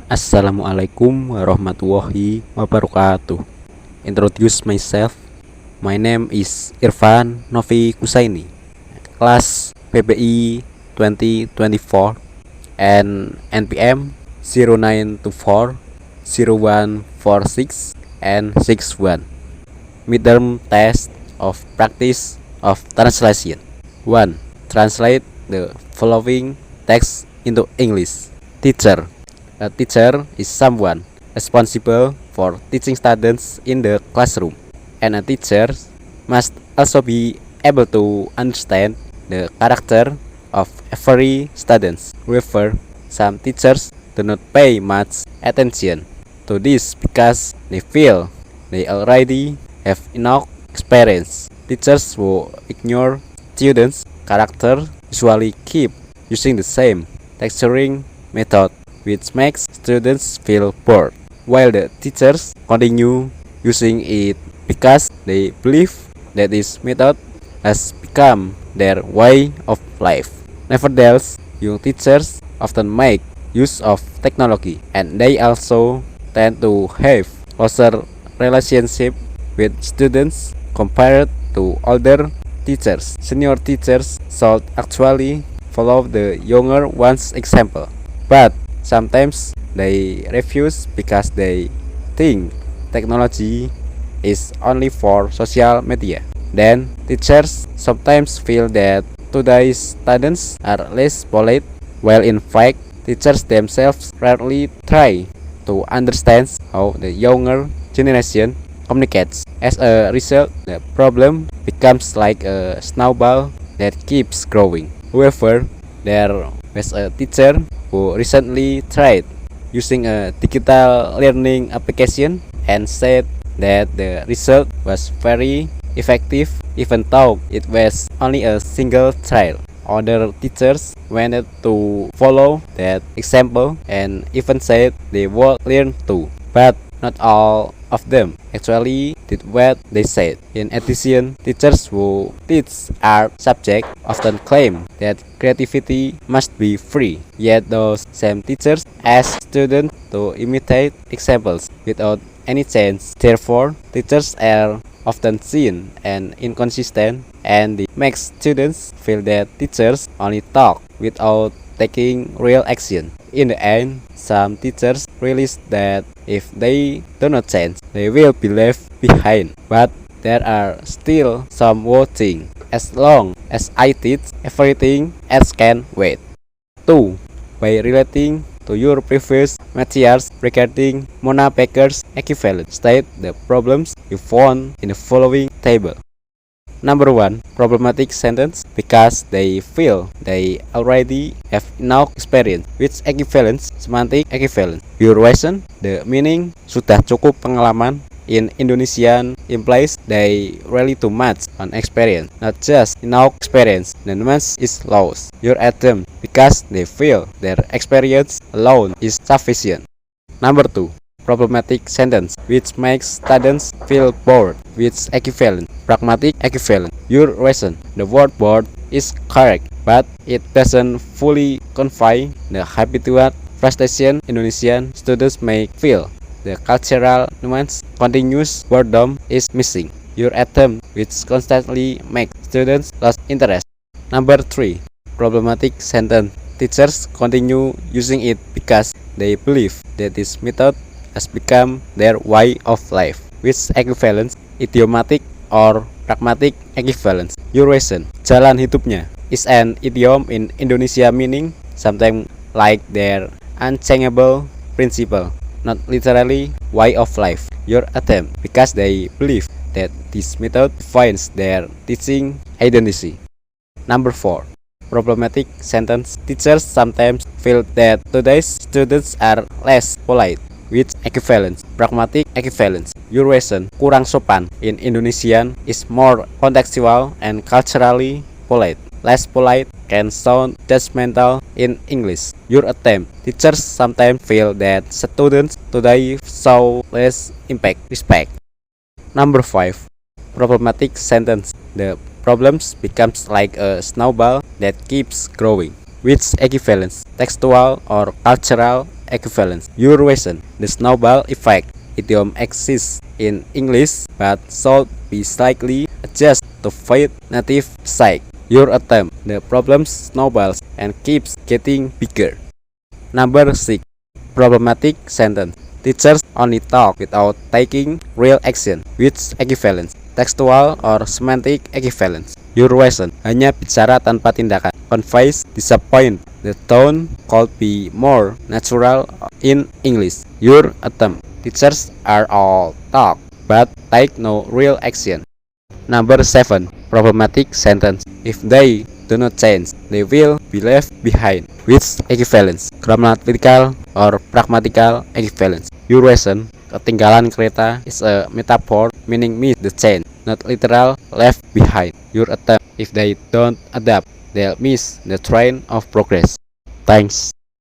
Assalamualaikum warahmatullahi wabarakatuh. Introduce myself. My name is Irfan Novi Kusaini, class PBI 2024 and NPM 0924 0146 and 61. Midterm test of practice of translation. 1. Translate the following text into English. Teacher. A teacher is someone responsible for teaching students in the classroom, and a teacher must also be able to understand the character of every student. However, some teachers do not pay much attention to this because they feel they already have enough experience. Teachers who ignore students' character usually keep using the same texturing method, which makes students feel bored, while the teachers continue using it because they believe that this method has become their way of life. Nevertheless, young teachers often make use of technology, and they also tend to have closer relationship with students compared to older teachers. Senior teachers should actually follow the younger one's example, but sometimes they refuse because they think technology is only for social media. Then, teachers sometimes feel that today's students are less polite, while in fact, teachers themselves rarely try to understand how the younger generation communicates. As a result, the problem becomes like a snowball that keeps growing. However, there was a teacher who recently tried using a digital learning application and said that the result was very effective even though it was only a single trial. Other teachers wanted to follow that example and even said they would learn too, but not all of them actually did what they said. In addition, teachers who teach art subjects often claim that creativity must be free, yet those same teachers ask students to imitate examples without any change. Therefore, teachers are often seen as inconsistent, and it makes students feel that teachers only talk without taking real action. In the end, some teachers realize that if they do not change, they will be left behind. But there are still some who think, as long as I teach, everything else can wait. 2. By relating to your previous materials regarding Mona Baker's equivalent, state the problems you found in the following table. Number 1. Problematic sentence because they feel they already have enough experience. Which equivalence? Semantic equivalence. Your reason? The meaning sudah cukup pengalaman in Indonesian implies they really too much on experience, not just enough experience. The nuance is lost. Your attempt because they feel their experience alone is sufficient. Number 2. Problematic sentence which makes students feel bored. Which equivalent? Pragmatic equivalent. Your reason. The word bored is correct, but it doesn't fully convey the habitual frustration Indonesian students may feel. The cultural nuance, continuous boredom is missing. Your attempt which constantly makes students lose interest. Number 3. Problematic sentence. Teachers continue using it because they believe that this method has become their way of life. Which equivalence? Idiomatic or pragmatic equivalence. Your reason. Jalan hidupnya is an idiom in Indonesia meaning something like their unchangeable principle, not literally way of life. Your attempt because they believe that this method defines their teaching identity. Number 4. Problematic sentence. Teachers sometimes feel that today's students are less polite. Which equivalence? Pragmatic equivalence. Your reason. Kurang sopan in Indonesian is more contextual and culturally polite. Less polite can sound judgmental in English. Your attempt. Teachers sometimes feel that students today show less respect. Number 5. Problematic sentence. The problems becomes like a snowball that keeps growing. Which equivalence? Textual or cultural equivalence. Your reason. The snowball effect. Idiom exists in English but should be slightly adjusted to fit native psyche. Your attempt. The problem snowballs and keeps getting bigger. Number 6. Problematic sentence. Teachers only talk without taking real action. Which equivalence? Textual or semantic equivalence. Your reason. Hanya bicara tanpa tindakan. Conveys disappoint. The tone could be more natural in English. Your attempt. Teachers are all talk but take no real action. Number 7. Problematic sentence. If they do not change, they will be left behind. Which equivalence? Grammatical or pragmatical equivalence. Your reason. Ketinggalan kereta is a metaphor meaning miss the change, not literal left behind. Your attempt. If they don't adapt, they'll miss the train of progress. Thanks.